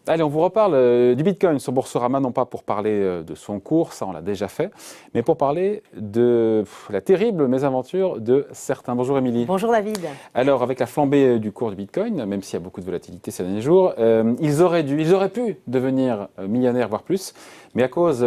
Allez, on vous reparle du Bitcoin sur Boursorama, non pas pour parler de son cours, ça on l'a déjà fait, mais pour parler de la terrible mésaventure de certains. Bonjour Émilie. Bonjour David. Alors, avec la flambée du cours du Bitcoin, même s'il y a beaucoup de volatilité ces derniers jours, ils auraient pu devenir millionnaires, voire plus, mais à cause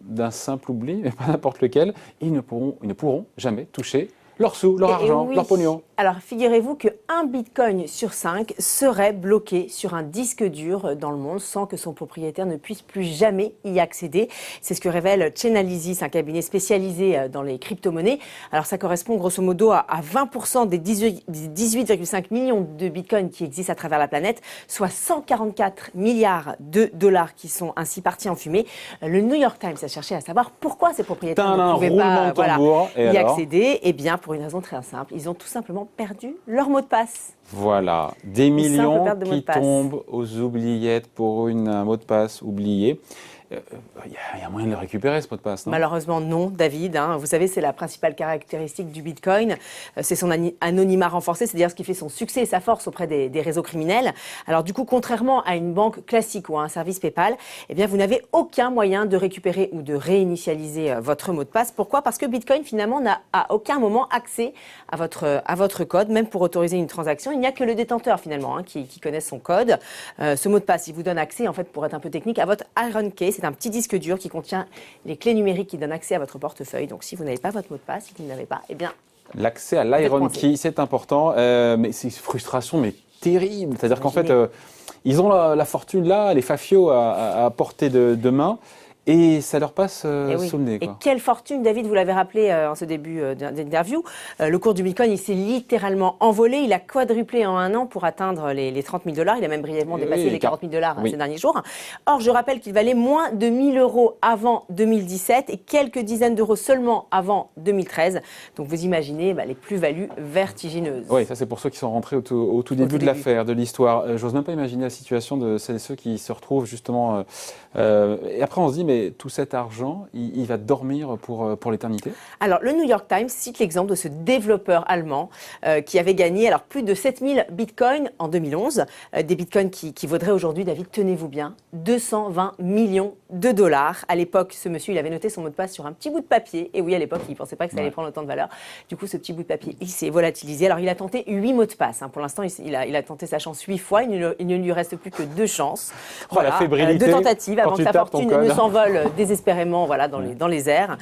d'un simple oubli, mais pas n'importe lequel, ils ne pourront jamais toucher leurs sous, leur argent, oui. leur pognon. Alors, figurez-vous qu'un bitcoin sur 5 serait bloqué sur un disque dur dans le monde sans que son propriétaire ne puisse plus jamais y accéder. C'est ce que révèle Chainalysis, un cabinet spécialisé dans les crypto-monnaies. Alors, ça correspond grosso modo à 20% des 18,5 millions de bitcoins qui existent à travers la planète, soit 144 milliards de dollars qui sont ainsi partis en fumée. Le New York Times a cherché à savoir pourquoi ces propriétaires ne pouvaient pas y accéder. Eh bien, pour une raison très simple, ils ont tout simplement perdu leur mot de passe. Voilà, des millions qui tombent aux oubliettes pour un mot de passe oublié. Il y a moyen de le récupérer, ce mot de passe, non? Malheureusement, non, David. Vous savez, c'est la principale caractéristique du Bitcoin. C'est son anonymat renforcé, c'est-à-dire ce qui fait son succès et sa force auprès des réseaux criminels. Alors du coup, contrairement à une banque classique ou à un service PayPal, eh bien, vous n'avez aucun moyen de récupérer ou de réinitialiser votre mot de passe. Pourquoi? Parce que Bitcoin, finalement, n'a à aucun moment accès à votre code, même pour autoriser une transaction. Il n'y a que le détenteur, finalement, qui connaît son code. Ce mot de passe, il vous donne accès, en fait, pour être un peu technique, à votre Iron Key. C'est un petit disque dur qui contient les clés numériques qui donnent accès à votre portefeuille. Donc, si vous n'avez pas votre mot de passe, si vous ne l'avez pas, eh bien... L'accès à l'Iron Key, c'est important, mais c'est une frustration mais terrible. C'est-à-dire qu'en fait, ils ont la fortune là, les fafios à portée de main. Et ça leur passe sous le nez. Et quelle fortune, David, vous l'avez rappelé en ce début d'interview. Le cours du Bitcoin, il s'est littéralement envolé. Il a quadruplé en un an pour atteindre les 30 000 $. Il a même brièvement dépassé les 40 000 $ ces derniers jours. Or, je rappelle qu'il valait moins de 1 000 € avant 2017 et quelques dizaines d'euros seulement avant 2013. Donc, vous imaginez les plus-values vertigineuses. Oui, ça c'est pour ceux qui sont rentrés au tout début de l'affaire, de l'histoire. J'ose même pas imaginer la situation de celles et ceux qui se retrouvent justement... et après, on se dit, mais tout cet argent, il va dormir pour l'éternité? Alors, le New York Times cite l'exemple de ce développeur allemand qui avait gagné plus de 7000 bitcoins en 2011. Des bitcoins qui vaudraient aujourd'hui, David, tenez-vous bien, 220 millions de dollars. À l'époque, ce monsieur, il avait noté son mot de passe sur un petit bout de papier. Et oui, à l'époque, il ne pensait pas que ça allait prendre autant de valeur. Du coup, ce petit bout de papier, il s'est volatilisé. Alors, il a tenté 8 mots de passe. Pour l'instant, il a tenté sa chance 8 fois. Il ne lui reste plus que 2 chances. Voilà, la fébrilité, 2 tentatives avant que sa fortune ne s'envole désespérément dans les airs.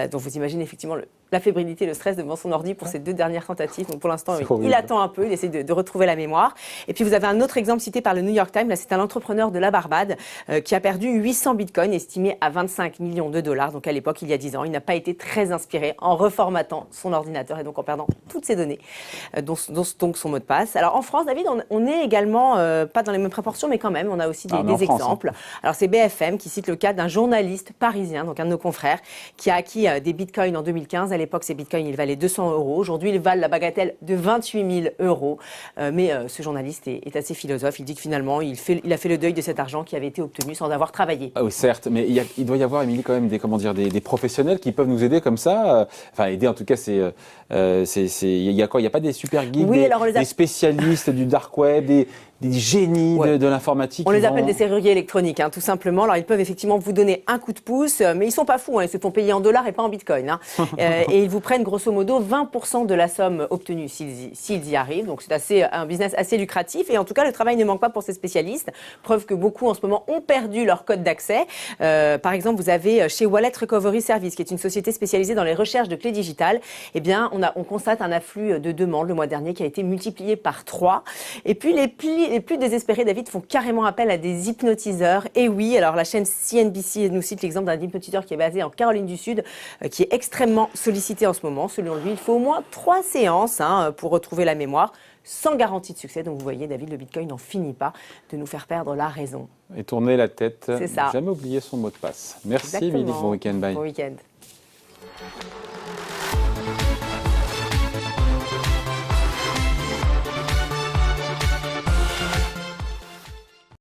Donc vous imaginez effectivement la fébrilité, le stress devant son ordi pour ces 2 dernières tentatives. Donc pour l'instant, il attend un peu, il essaie de retrouver la mémoire. Et puis vous avez un autre exemple cité par le New York Times. Là, c'est un entrepreneur de la Barbade qui a perdu 800 bitcoins estimés à 25 millions de dollars. Donc à l'époque, il y a 10 ans, il n'a pas été très inspiré en reformatant son ordinateur et donc en perdant toutes ses données, dont son mot de passe. Alors en France, David, on est également, pas dans les mêmes proportions, mais quand même, on a aussi des exemples. Alors c'est BFM qui cite le cas d'un journaliste parisien, donc un de nos confrères, qui a acquis des bitcoins en 2015. À l'époque, ces bitcoins, ils valaient 200 €. Aujourd'hui, ils valent la bagatelle de 28 000 €. Mais ce journaliste est assez philosophe. Il dit que finalement, il a fait le deuil de cet argent qui avait été obtenu sans avoir travaillé. Ah oui, certes, mais il doit y avoir, Émilie, quand même des professionnels qui peuvent nous aider comme ça. Enfin, aider en tout cas, il y a quoi? Il n'y a pas des super geeks, des spécialistes du dark web, des génies de l'informatique. On les appelle des serruriers électroniques, tout simplement. Alors, ils peuvent effectivement vous donner un coup de pouce, mais ils sont pas fous. Ils se font payer en dollars et pas en bitcoin. Et ils vous prennent grosso modo 20% de la somme obtenue s'ils y arrivent. Donc, c'est un business assez lucratif. Et en tout cas, le travail ne manque pas pour ces spécialistes. Preuve que beaucoup, en ce moment, ont perdu leur code d'accès. Par exemple, vous avez chez Wallet Recovery Service, qui est une société spécialisée dans les recherches de clés digitales. Eh bien, on constate un afflux de demandes le mois dernier qui a été multiplié par 3. Et puis, les plus désespérés, David, font carrément appel à des hypnotiseurs. Et oui, alors la chaîne CNBC nous cite l'exemple d'un hypnotiseur qui est basé en Caroline du Sud, qui est extrêmement sollicité en ce moment. Selon lui, il faut au moins 3 séances pour retrouver la mémoire, sans garantie de succès. Donc vous voyez, David, le Bitcoin n'en finit pas de nous faire perdre la raison. Et tourner la tête, c'est ça. Jamais oublier son mot de passe. Merci, Exactement. Émilie. Bon week-end. Bye. Bon week-end.